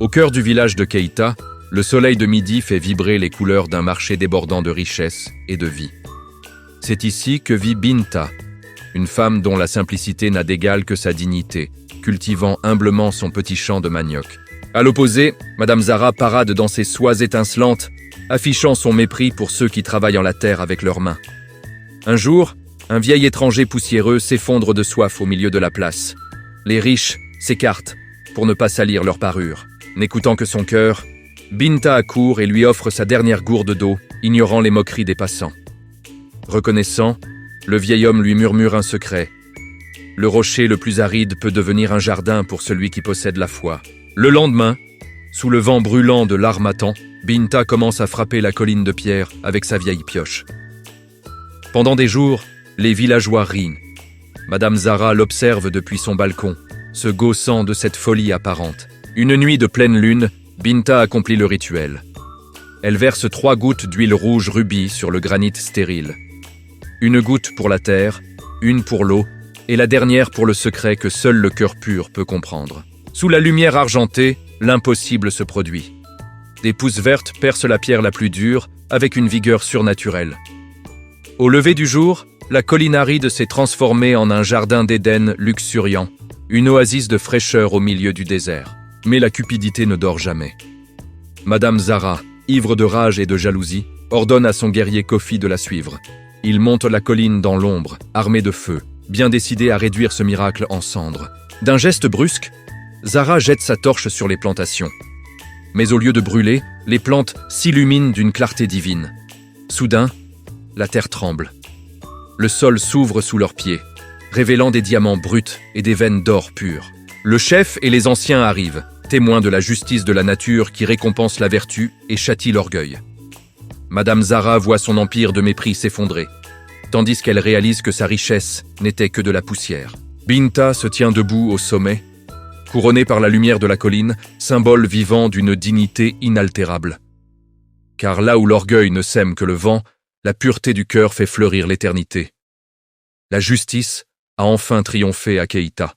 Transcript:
Au cœur du village de Keita, le soleil de midi fait vibrer les couleurs d'un marché débordant de richesse et de vie. C'est ici que vit Binta, une femme dont la simplicité n'a d'égal que sa dignité, cultivant humblement son petit champ de manioc. À l'opposé, Madame Zara parade dans ses soies étincelantes, affichant son mépris pour ceux qui travaillent en la terre avec leurs mains. Un jour, un vieil étranger poussiéreux s'effondre de soif au milieu de la place. Les riches s'écartent pour ne pas salir leur parure. N'écoutant que son cœur, Binta accourt et lui offre sa dernière gourde d'eau, ignorant les moqueries des passants. Reconnaissant, le vieil homme lui murmure un secret. Le rocher le plus aride peut devenir un jardin pour celui qui possède la foi. Le lendemain, sous le vent brûlant de l'harmattan, Binta commence à frapper la colline de pierre avec sa vieille pioche. Pendant des jours, les villageois rient. Madame Zara l'observe depuis son balcon, se gaussant de cette folie apparente. Une nuit de pleine lune, Binta accomplit le rituel. Elle verse 3 gouttes d'huile rouge rubis sur le granit stérile. Une goutte pour la terre, une pour l'eau, et la dernière pour le secret que seul le cœur pur peut comprendre. Sous la lumière argentée, l'impossible se produit. Des pousses vertes percent la pierre la plus dure avec une vigueur surnaturelle. Au lever du jour, la colline aride s'est transformée en un jardin d'Éden luxuriant, une oasis de fraîcheur au milieu du désert. Mais la cupidité ne dort jamais. Madame Zara, ivre de rage et de jalousie, ordonne à son guerrier Kofi de la suivre. Il monte la colline dans l'ombre, armé de feu, bien décidé à réduire ce miracle en cendres. D'un geste brusque, Zara jette sa torche sur les plantations. Mais au lieu de brûler, les plantes s'illuminent d'une clarté divine. Soudain, la terre tremble. Le sol s'ouvre sous leurs pieds, révélant des diamants bruts et des veines d'or pur. Le chef et les anciens arrivent, témoins de la justice de la nature qui récompense la vertu et châtie l'orgueil. Madame Zara voit son empire de mépris s'effondrer, tandis qu'elle réalise que sa richesse n'était que de la poussière. Binta se tient debout au sommet, couronnée par la lumière de la colline, symbole vivant d'une dignité inaltérable. Car là où l'orgueil ne sème que le vent, la pureté du cœur fait fleurir l'éternité. La justice a enfin triomphé à Keita.